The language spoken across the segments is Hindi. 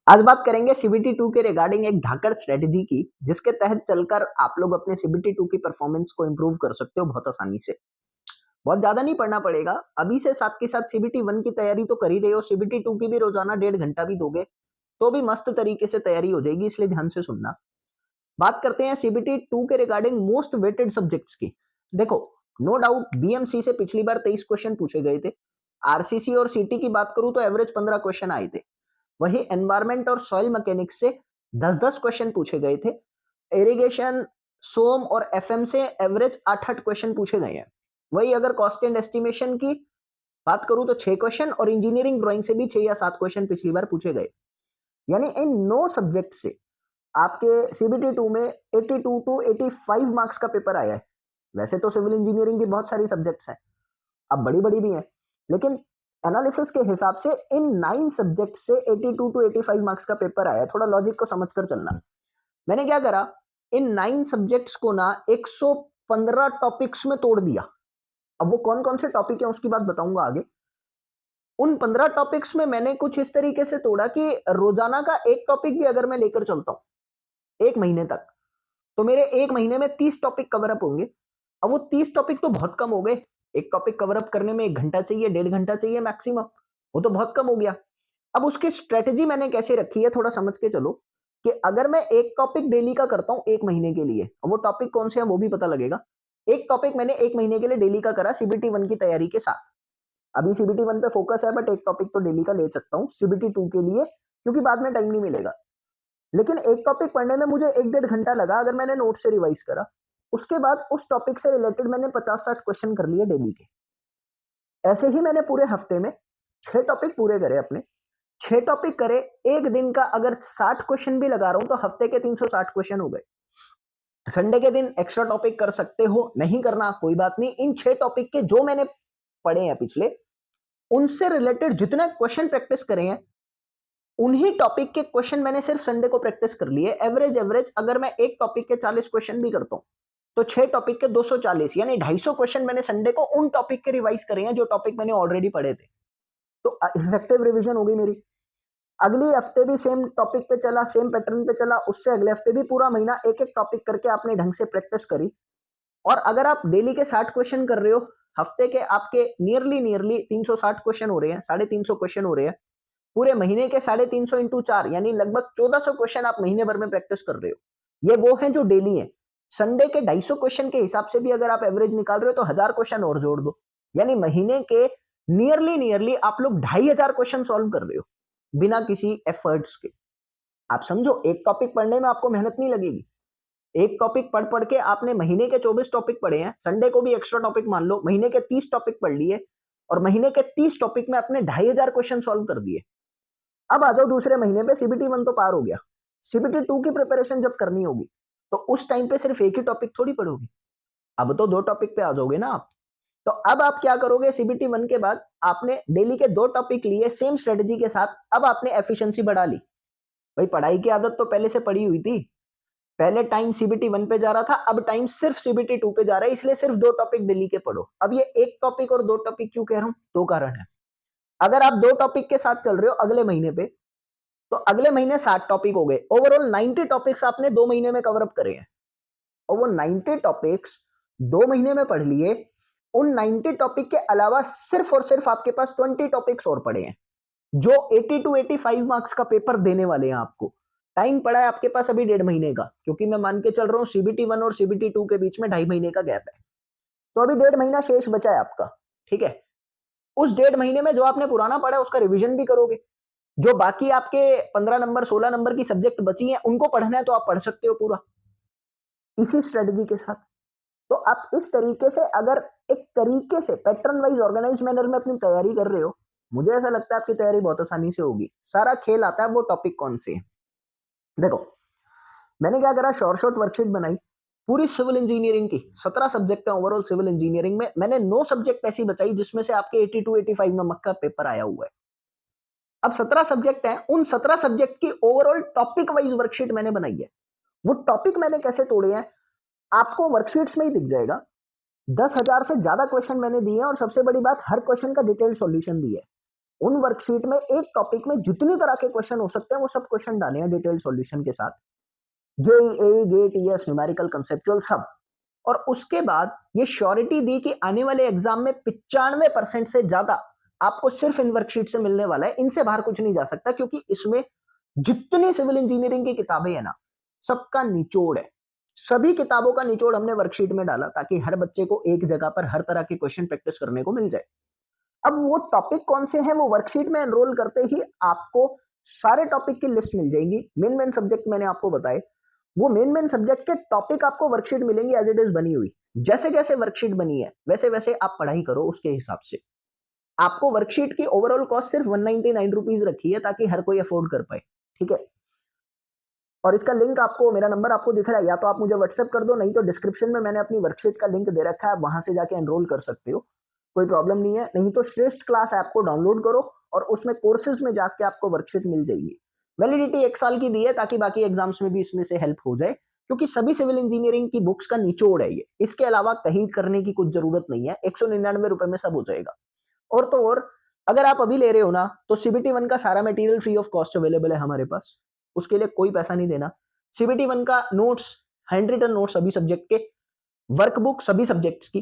आज बात करेंगे सीबीटी 2 के रिगार्डिंग एक धाकड़ स्ट्रेटजी की, जिसके तहत चलकर आप लोग अपने सीबीटी 2 की परफॉर्मेंस को इंप्रूव कर सकते हो बहुत आसानी से। बहुत ज्यादा नहीं पढ़ना पड़ेगा। अभी से साथ के साथ सीबीटी 1 की तैयारी तो कर ही रहे हो, सीबीटी 2 की भी रोजाना 1.5 घंटा भी दोगे तो भी मस्त तरीके से तैयारी हो जाएगी, इसलिए ध्यान से सुनना। बात करते हैं सीबीटी 2 के रिगार्डिंग मोस्ट वेटेड सब्जेक्ट्स की। देखो, नो डाउट बीएमसी से पिछली बार 23 क्वेश्चन पूछे गए थे। आरसीसी और सीटी की बात करूं तो एवरेज 15 क्वेश्चन आए थे। वही एनवायरमेंट और सॉइल मैकेनिक्स से 10-10 क्वेश्चन पूछे गए थे। इरिगेशन, सोम और एफएम से एवरेज 8-8 क्वेश्चन पूछे गए हैं। वही अगर कॉस्ट एंड एस्टिमेशन की बात करूं तो 6 क्वेश्चन और इंजीनियरिंग ड्राइंग से भी 6 या 7 क्वेश्चन पिछली बार पूछे गए। यानी इन 9 सब्जेक्ट से आपके सीबीटी 2 में 82 टू 85 मार्क्स का पेपर आया है। वैसे तो सिविल इंजीनियरिंग की बहुत सारी सब्जेक्ट्स हैं, अब बड़ी-बड़ी भी हैं, लेकिन एनालिसिस के हिसाब से इन 9 सब्जेक्ट से 82 टू 85 मार्क्स का पेपर आया। थोड़ा लॉजिक को समझकर चलना। मैंने क्या करा, इन 9 सब्जेक्ट्स को ना 115 टॉपिक्स में तोड़ दिया। अब वो कौन-कौन से टॉपिक हैं उसकी बात बताऊंगा आगे। उन 15 टॉपिक्स में मैंने कुछ इस तरीके से तोड़ा कि रोजाना का एक टॉपिक भी अगर मैं लेकर चलता हूं 1 महीने तक, तो मेरे 1 महीने में 30 टॉपिक कवर अप होंगे। अब वो 30 टॉपिक तो बहुत कम हो गए। एक टॉपिक कवर अप करने में 1 घंटा चाहिए, 1.5 घंटा चाहिए मैक्सिमम। वो तो बहुत कम हो गया। अब उसकी स्ट्रेटजी मैंने कैसे रखी है थोड़ा समझ के चलो कि अगर मैं एक टॉपिक डेली का करता हूं 1 महीने के लिए, वो टॉपिक कौन से हैं वो भी पता लगेगा। एक टॉपिक मैंने 1 महीने के लिए डेली का करा सीबीटी 1 की तैयारी के साथ। अभी सीबीटी 1 पे फोकस है, बट एक टॉपिक तो डेली का ले सकता हूं सीबीटी 2 के लिए, क्योंकि बाद में टाइम नहीं मिलेगा। लेकिन एक टॉपिक पढ़ने में मुझे 1-1.5 घंटा लगा अगर मैंने नोट से रिवाइज करा। उसके बाद उस टॉपिक से रिलेटेड मैंने 50-60 क्वेश्चन कर लिए डेली के। ऐसे ही मैंने पूरे हफ्ते में 6 टॉपिक पूरे करे अपने। 6 टॉपिक करे, एक दिन का अगर 60 क्वेश्चन भी लगा रहा हूं तो हफ्ते के 360 क्वेश्चन हो गए। संडे के दिन एक्स्ट्रा टॉपिक कर सकते हो, नहीं करना कोई बात नहीं। इन 6 टॉपिक के जो मैंने पढ़े हैं पिछले, उनसे रिलेटेड जितने क्वेश्चन प्रैक्टिस करे हैं, उन्हीं टॉपिक के क्वेश्चन मैंने सिर्फ संडे को प्रैक्टिस कर लिए। एवरेज अगर मैं एक टॉपिक के 40 क्वेश्चन भी करता हूं तो 6 टॉपिक के 240 यानी 250 क्वेश्चन मैंने संडे को उन टॉपिक के रिवाइज करे हैं जो टॉपिक मैंने ऑलरेडी पढ़े थे। तो इफेक्टिव रिवीजन हो गई मेरी। अगली हफ्ते भी सेम टॉपिक पे चला, सेम पैटर्न पे चला। उससे अगले हफ्ते भी पूरा महीना एक एक टॉपिक करके आपने ढंग से प्रैक्टिस करी। और अगर आप डेली के 60 क्वेश्चन कर रहे हो, हफ्ते के आपके नियरली 360 क्वेश्चन हो रहे हैं, 350 क्वेश्चन हो रहे हैं। पूरे महीने के 350 इंटू 4 यानी लगभग 1400 क्वेश्चन आप महीने भर में प्रैक्टिस कर रहे हो। ये वो हैं जो डेली है। संडे के 250 क्वेश्चन के हिसाब से भी अगर आप एवरेज निकाल रहे हो तो 1000 क्वेश्चन और जोड़ दो, यानी महीने के नियरली आप लोग 2500 क्वेश्चन सॉल्व कर रहे हो बिना किसी एफर्ट्स के। आप समझो, एक टॉपिक पढ़ने में आपको मेहनत नहीं लगेगी। एक टॉपिक पढ़ पढ़ के आपने महीने के 24 टॉपिक पढ़े हैं, संडे को भी एक्स्ट्रा टॉपिक मान लो, महीने के 30 टॉपिक पढ़ लिए और महीने के 30 टॉपिक में आपने 2500 क्वेश्चन सॉल्व कर दिए। अब आ जाओ दूसरे महीने पे, सीबीटी 1 तो पार हो गया। सीबीटी 2 की प्रिपरेशन जब करनी होगी तो उस टाइम पे सिर्फ एक ही टॉपिक थोड़ी पढ़ोगे, अब तो 2 टॉपिक पे आ जाओगे ना आप। तो अब आप क्या करोगे, सीबीटी 1 के बाद आपने डेली के 2 टॉपिक लिए सेम स्ट्रेटजी के साथ। अब आपने एफिशिएंसी बढ़ा ली। भाई पढ़ाई की आदत तो पहले से पड़ी हुई थी। पहले टाइम सीबीटी 1 पे जा रहा था, अब टाइम सिर्फ सीबीटी 2 पे जा रहा है, इसलिए सिर्फ 2 टॉपिक डेली के पढ़ो। अब ये एक टॉपिक और 2 टॉपिक क्यों कह रहा हूं, 2 कारण है। अगर आप 2 टॉपिक के साथ चल रहे हो अगले महीने पे, तो अगले महीने 60 टॉपिक हो गए। ओवरऑल 90 टॉपिक्स आपने 2 महीने में कवर अप करे हैं। और वो 90 टॉपिक्स 2 महीने में पढ़ लिए। उन 90 टॉपिक के अलावा सिर्फ और सिर्फ आपके पास 20 टॉपिक्स और पड़े हैं जो 80 टू 85 मार्क्स का पेपर देने वाले हैं आपको। टाइम पड़ा है आपके पास अभी 1.5 महीने का, क्योंकि मैं मान के चल रहा हूं सीबीटी 1 और सीबीटी 2 के बीच में 2.5 महीने का गैप है। तो अभी 1.5 महीना शेष बचा है आपका। ठीक है, उस 1.5 महीने में जो आपने पुराना पढ़ा है उसका रिवीजन भी करोगे। जो बाकी आपके 15 नंबर 16 नंबर की सब्जेक्ट बची हैं उनको पढ़ना है तो आप पढ़ सकते हो पूरा इसी स्ट्रेटजी के साथ। तो आप इस तरीके से अगर एक तरीके से पैटर्न वाइज ऑर्गेनाइज मैनर में अपनी तैयारी कर रहे हो, मुझे ऐसा लगता है आपकी तैयारी बहुत आसानी से होगी। सारा खेल आता है वो टॉपिक कौन से है। देखो, मैंने क्या करा, शॉर्ट वर्कशीट बनाई पूरी सिविल इंजीनियरिंग की। 17 सब्जेक्ट है ओवरऑल सिविल इंजीनियरिंग में। मैंने 9 सब्जेक्ट ऐसी बचाई जिसमें से आपके 82-85 नंबर का पेपर आया हुआ है। अब 17 सब्जेक्ट हैं, उन 17 सब्जेक्ट की ओवरऑल टॉपिक वाइज वर्कशीट मैंने बनाई है। वो टॉपिक मैंने कैसे तोड़े हैं आपको वर्कशीट्स में ही दिख जाएगा। 10,000 से ज्यादा क्वेश्चन मैंने दिए हैं और सबसे बड़ी बात, हर क्वेश्चन का डिटेल सॉल्यूशन दिया है। उन वर्कशीट में एक टॉपिक में जितनी तरह के क्वेश्चन हो सकते हैं वो सब क्वेश्चन डाले हैं डिटेल सॉल्यूशन के साथ, JEE, GATE, ES, numerical, conceptual सब। और उसके बाद ये श्योरिटी दी कि आने वाले एग्जाम में 95% से ज्यादा आपको सिर्फ इन वर्कशीट से मिलने वाला है, इनसे बाहर कुछ नहीं जा सकता, क्योंकि इसमें जितनी सिविल इंजीनियरिंग की किताबें है ना, सबका निचोड़ है। सभी किताबों का निचोड़ हमने वर्कशीट में डाला ताकि हर बच्चे को एक जगह पर हर तरह के क्वेश्चन प्रैक्टिस करने को मिल जाए। अब वो टॉपिक कौन से हैं, वो वर्कशीट में एनरोल करते ही आपको सारे टॉपिक की लिस्ट मिल जाएगी। मेन सब्जेक्ट मैंने आपको बताए, वो मेन सब्जेक्ट के टॉपिक आपको वर्कशीट मिलेंगी एज इट इज बनी हुई। जैसे जैसे वर्कशीट बनी है वैसे वैसे आप पढ़ाई करो उसके हिसाब से। आपको वर्कशीट की ओवरऑल कॉस्ट सिर्फ 199 रुपीज रखी है ताकि हर कोई अफोर्ड कर पाए, ठीक है। और इसका लिंक आपको, मेरा नंबर आपको दिख रहा है, या तो आप मुझे व्हाट्सएप कर दो, नहीं तो डिस्क्रिप्शन में मैंने अपनी वर्कशीट का लिंक दे रखा है, वहां से जाके एनरोल कर सकते हो, कोई प्रॉब्लम नहीं है। नहीं तो श्रेष्ठ क्लास ऐप को डाउनलोड करो और उसमें कोर्सेज में जाके आपको वर्कशीट मिल जाएगी। वैलिडिटी 1 साल की दी है ताकि बाकी एग्जाम्स में भी इसमें से हेल्प हो जाए, क्योंकि सभी सिविल इंजीनियरिंग की बुक्स का निचोड़ है ये। इसके अलावा कहीं करने की कुछ जरूरत नहीं है, 199 रुपए में सब हो जाएगा। और तो और अगर आप अभी ले रहे हो ना, तो सीबीटी 1 का सारा material free of cost available है हमारे पास, उसके लिए कोई पैसा नहीं देना। सीबीटी 1 का नोट्स, हैंड रिटन नोट्स सभी सब्जेक्ट के, वर्कबुक सभी सब्जेक्ट्स की,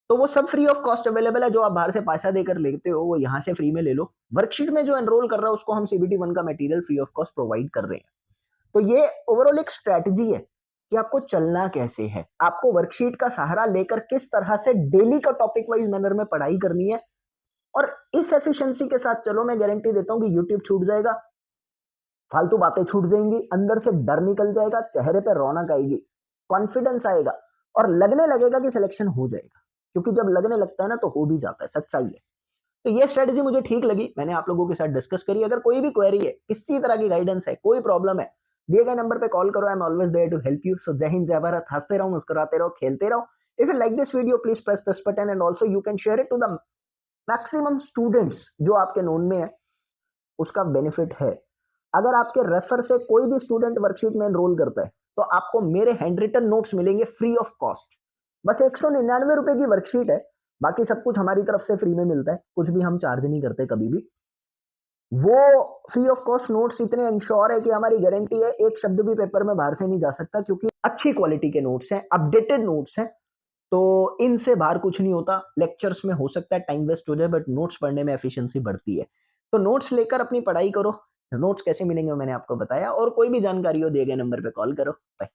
तो वो सब फ्री ऑफ कॉस्ट अवेलेबल है। जो आप बाहर से पैसा देकर लेते हो वो यहाँ से फ्री में ले लो। वर्कशीट में जो एनरोल कर रहा है उसको हम सीबीटी 1 का material free of cost provide कर रहे हैं। तो ये ओवरऑल एक स्ट्रेटजी है कि आपको चलना कैसे है, आपको वर्कशीट का सहारा लेकर किस तरह से डेली का टॉपिक वाइज मैनर में पढ़ाई करनी है। और इस एफिशिएंसी के साथ चलो, मैं गारंटी देता हूं कि यूट्यूब छूट जाएगा, फालतू बातें छूट जाएंगी, अंदर से डर निकल जाएगा, चेहरे पे रौनक आएगी, कॉन्फिडेंस आएगा और लगने लगेगा कि सिलेक्शन हो जाएगा। क्योंकि जब लगने लगता है ना तो हो भी जाता है, सच्चाई है। तो ये स्ट्रेटजी मुझे ठीक लगी, मैंने आप लोगों के साथ डिस्कस करी। अगर कोई भी क्वेरी है, किसी तरह की गाइडेंस है, कोई प्रॉब्लम है, दिए गए नंबर पे कॉल करो, I am always there to help you. So जय हिंद, जय भारत, हंसते रहो, मुस्कुराते रहो, खेलते रहो। If you like this video please press this button and also you can share it to the maximum students जो आपके नोन में है, उसका बेनिफिट है। अगर आपके रेफर से कोई भी स्टूडेंट वर्कशीट में एनरोल करता है तो आपको मेरे हैंड रिटन नोट्स मिलेंगे फ्री ऑफ कॉस्ट। बस 199 रुपए की वर्कशीट है, बाकी सब कुछ हमारी तरफ से फ्री में मिलता है, कुछ भी हम चार्ज नहीं करते कभी भी। वो फ्री ऑफ कॉस्ट नोट्स इतने इंश्योर है कि हमारी गारंटी है एक शब्द भी पेपर में बाहर से नहीं जा सकता, क्योंकि अच्छी क्वालिटी के नोट्स हैं, अपडेटेड नोट्स हैं, तो इनसे बाहर कुछ नहीं होता। लेक्चर्स में हो सकता है टाइम वेस्ट हो जाए, बट नोट्स पढ़ने में एफिशिएंसी बढ़ती है। तो नोट्स लेकर अपनी पढ़ाई करो। नोट्स कैसे मिलेंगे मैंने आपको बताया, और कोई भी जानकारी हो दिए गए नंबर पे कॉल करो। बाय।